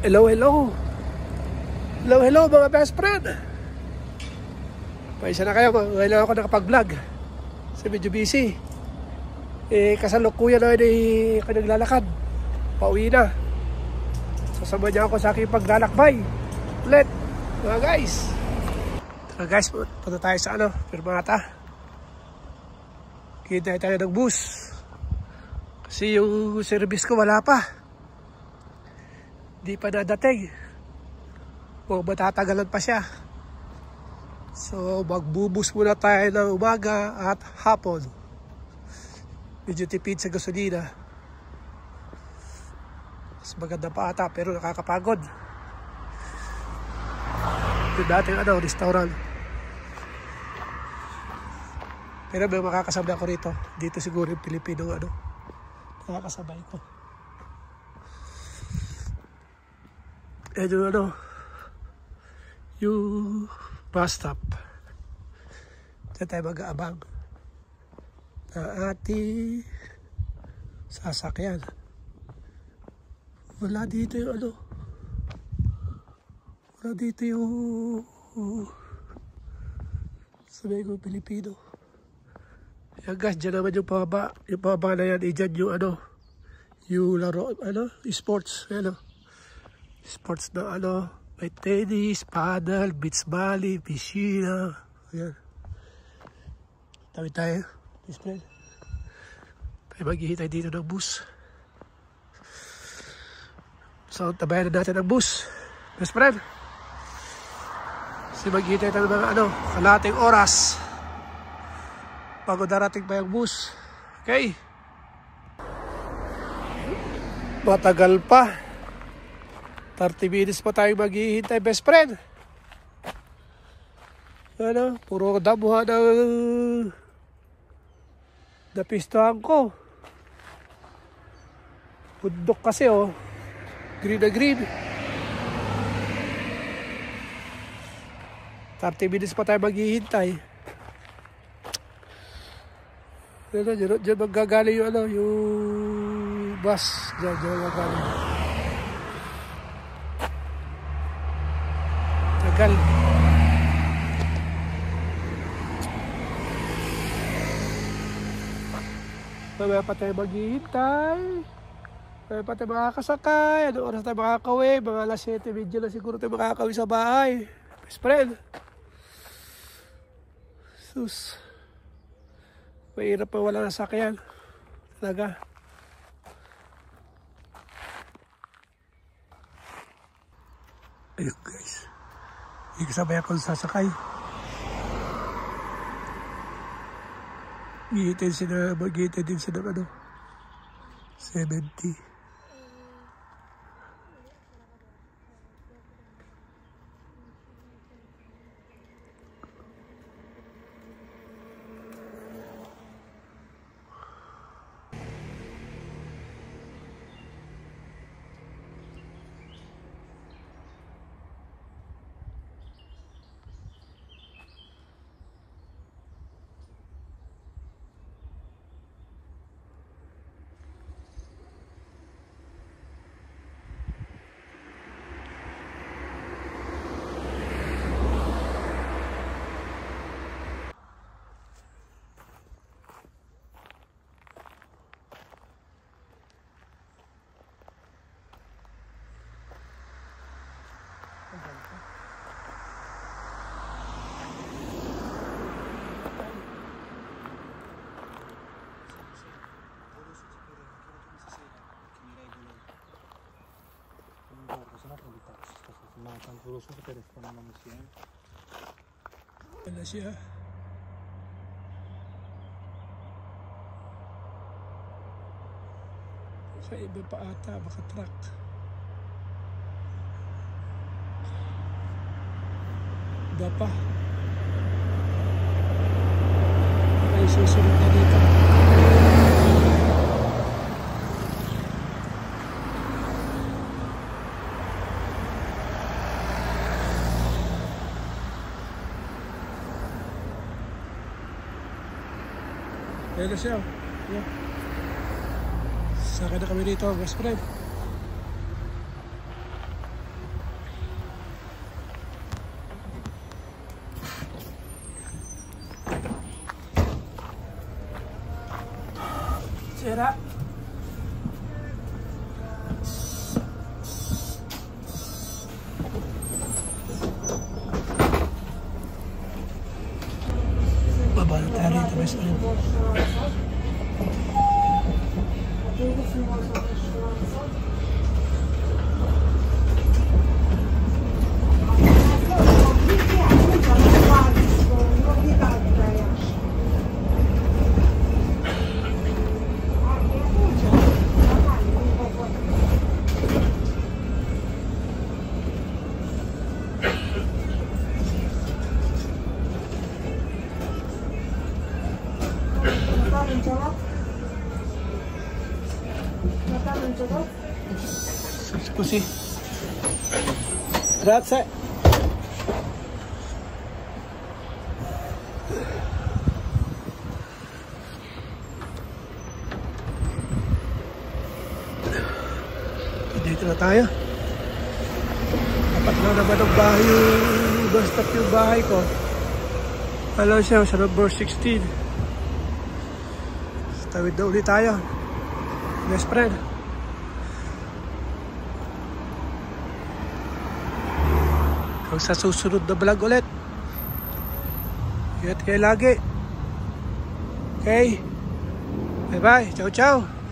Hello, hello. Hello, hello mga best friend. Paisa na kayo, ngayon ako nakapag-vlog. Kasi medyo busy. Kasalukuyan na ako naglalakad. Pauwi na. Sasama niya ako sa aking paglalakbay. Ulit, mga guys. Tara guys, punta tayo sa Firmata. Hintay tayo ng bus. Kasi yung service ko wala pa. Di pa nadating. O matatagalan pa siya. So magbubus muna tayo ng umaga at hapon. Medyo tipid sa gasolina. Mas maganda pa ata pero nakakapagod. Yung dating restaurant. Pero may makakasabay ako rito. Dito siguro yung Pilipino nakakasabay ko. And yung bus stop. Diyan tayo mag-aabang na ating sasakyan. Wala dito yung wala dito yung sabi ko Pilipino. Yan guys, dyan naman yung pababa. Yung pababa na yan, dyan yung yung laro, sports, sports na may tennis, paddle, beach volley, piscina. Ayan. Tawid tayo. Best friend. Tayo maghihintay dito ng bus. So, tabayan na natin ang bus. Best friend. Kasi maghihintay tayo ng mga kalahating oras bago darating pa yung bus. Okay? Matagal pa. 30 minutes pa tayo maghihintay, best friend. Puro damuhan ng napistuhan ko. Bundok kasi green na green. 30 minutes pa tayo maghihintay. Diyan magagaling yung bus. Diyan magagaling. Tagal. Mamaya pa tayo maghihintay. Mamaya pa tayo makakasakay. Anong oras tayo makakauwi? Mga alas 7:30 na siguro tayo makakauwi sa bahay. Best friend. Sus. Mahirap pa wala nasakyan. Talaga. Ayun guys. Hindi kasabay ako sasakay. Mag-iitay din sila ng 70. Wala siya. Sa iba pa ata, baka truck. Iba pa. Ay susunod na dito. Ayan na siya. Yeah. Saka na kami dito, best friend. Scusi. Grazie. Dito na tayo. Dapat na naman ang bahay yung bus stop yung bahay ko. Alam siya sa number 16. Tawid na ulit tayo. Best friend. Hanggang sa susunod na vlog ulit. Ingat kayo lagi. Okay? Bye bye. Ciao ciao.